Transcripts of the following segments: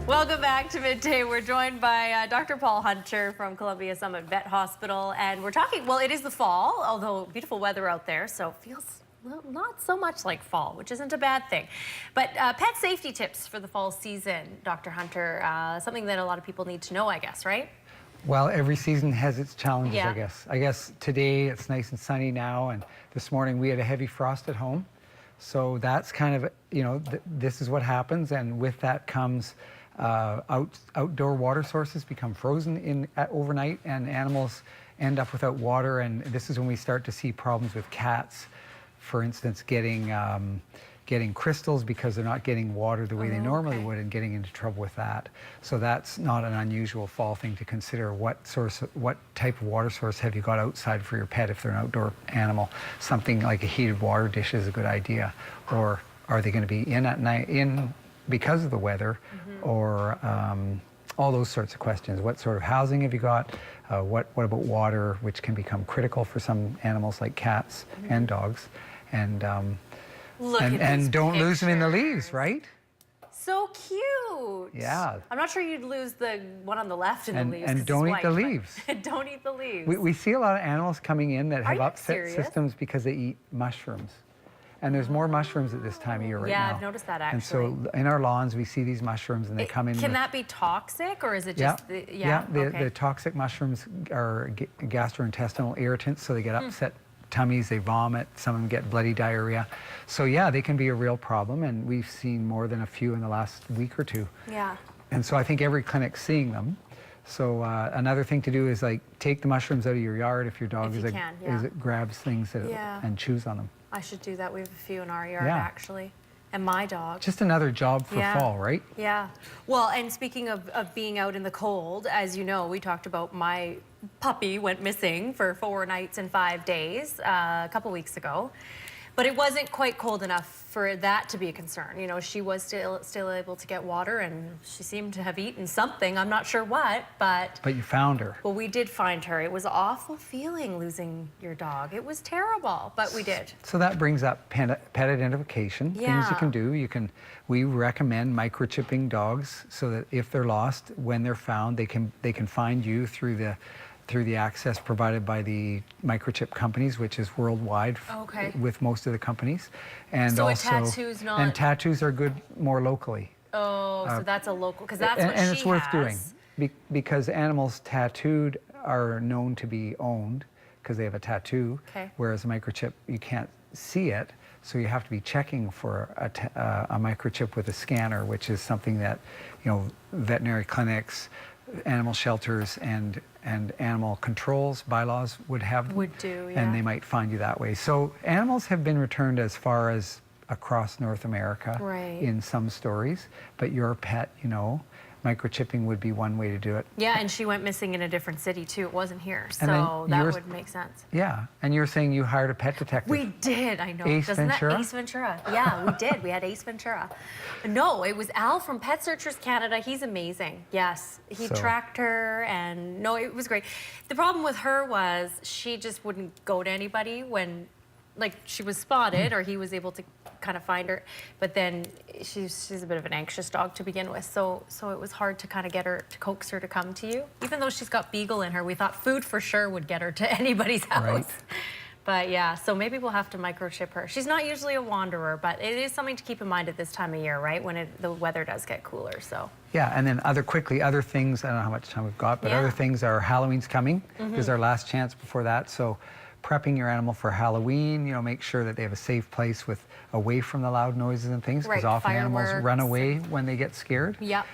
Welcome back to Midday. We're joined by Dr. Paul Hunter from Columbia Summit Vet Hospital, and we're talking, well, it is the fall, although beautiful weather out there, so it feels not so much like fall, which isn't a bad thing. But pet safety tips for the fall season, Dr. Hunter, something that a lot of people need to know, I guess, right? Well, every season has its challenges, Yeah. I guess today it's nice and sunny now, and this morning we had a heavy frost at home. So that's kind of, this is what happens, and with that comes outdoor water sources become frozen overnight, and animals end up without water, and this is when we start to see problems with cats, for instance, getting crystals because they're not getting water the way they normally would, and getting into trouble with that. So that's not an unusual fall thing to consider. What type of water source have you got outside for your pet if they're an outdoor animal? Something like a heated water dish is a good idea. Or are they going to be in at night because of the weather? Or all those sorts of questions. What sort of housing have you got? What about water, which can become critical for some animals like cats and dogs? And don't lose them in the leaves, right? So cute. Yeah. I'm not sure you'd lose the one on the left in the leaves. And don't eat the leaves. Don't eat the leaves. We see a lot of animals coming in that have upset systems because they eat mushrooms. And there's more mushrooms at this time of year right now. Yeah, I've noticed that actually. And so in our lawns, we see these mushrooms, and they come in. Can that be toxic, or is it just the toxic mushrooms are gastrointestinal irritants, so they get upset tummies, they vomit, some of them get bloody diarrhea. So yeah, they can be a real problem, and we've seen more than a few in the last week or two. Yeah. And so I think every clinic's seeing them. So another thing to do is like take the mushrooms out of your yard if your dog grabs things and chews on them. I should do that. We have a few in our yard actually. And my dog. Just another job for fall, right? Yeah. Well, and speaking of being out in the cold, as you know, we talked about my puppy went missing for 4 nights and 5 days a couple weeks ago. But it wasn't quite cold enough for that to be a concern. You know, she was still able to get water, and she seemed to have eaten something. I'm not sure what, but... But you found her. Well, we did find her. It was an awful feeling losing your dog. It was terrible, but we did. So that brings up pet identification. Things you can do. We recommend microchipping dogs so that if they're lost, when they're found, they can find you through the access provided by the microchip companies, which is worldwide with most of the companies. And so also, a tattoo's not... And tattoos are good more locally. Oh, so that's a local, because that's what and it's worth doing, because animals tattooed are known to be owned because they have a tattoo, whereas a microchip, you can't see it, so you have to be checking for a microchip with a scanner, which is something that, veterinary clinics, animal shelters, and animal controls bylaws would do, and they might find you that way. So animals have been returned as far as across North America in some stories, but your pet, microchipping would be one way to do it. Yeah, and she went missing in a different city too. It wasn't here, so that would make sense. Yeah, and you're saying you hired a pet detective. We did, I know. Ace Ventura? That Ace Ventura? Yeah, we did. We had Ace Ventura. No, it was Al from Pet Searchers Canada. He's amazing. Yes, he tracked her, and no, it was great. The problem with her was she just wouldn't go to anybody when, like, she was spotted, or he was able to kind of find her, but then she's a bit of an anxious dog to begin with, so it was hard to kind of get her, to coax her to come to you. Even though she's got Beagle in her, we thought food for sure would get her to anybody's house. But yeah, so maybe we'll have to microchip her. She's not usually a wanderer, but it is something to keep in mind at this time of year, right? When the weather does get cooler, so. Yeah, and then other things, I don't know how much time we've got, but other things are Halloween's coming. This is our last chance before that, so prepping your animal for Halloween, make sure that they have a safe place away from the loud noises and things, because often animals run away when they get scared. Yep.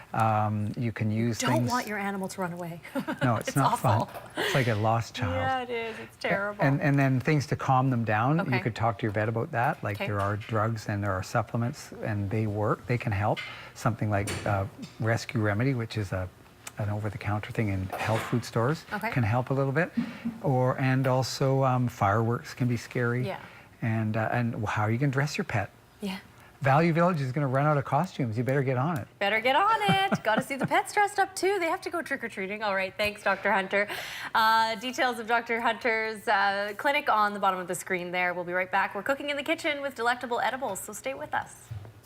You can use things... Don't want your animal to run away. No, it's not awful. Fun. It's like a lost child. Yeah, it is. It's terrible. And then things to calm them down. You could talk to your vet about that. Like there are drugs and there are supplements, and they work. They can help. Something like Rescue Remedy, which is an over-the-counter thing in health food stores, can help a little bit. And also fireworks can be scary. Yeah. And how are you going to dress your pet? Yeah. Value Village is going to run out of costumes. You better get on it. Better get on it. Got to see the pets dressed up too. They have to go trick-or-treating. All right, thanks, Dr. Hunter. Details of Dr. Hunter's clinic on the bottom of the screen there. We'll be right back. We're cooking in the kitchen with delectable edibles, so stay with us.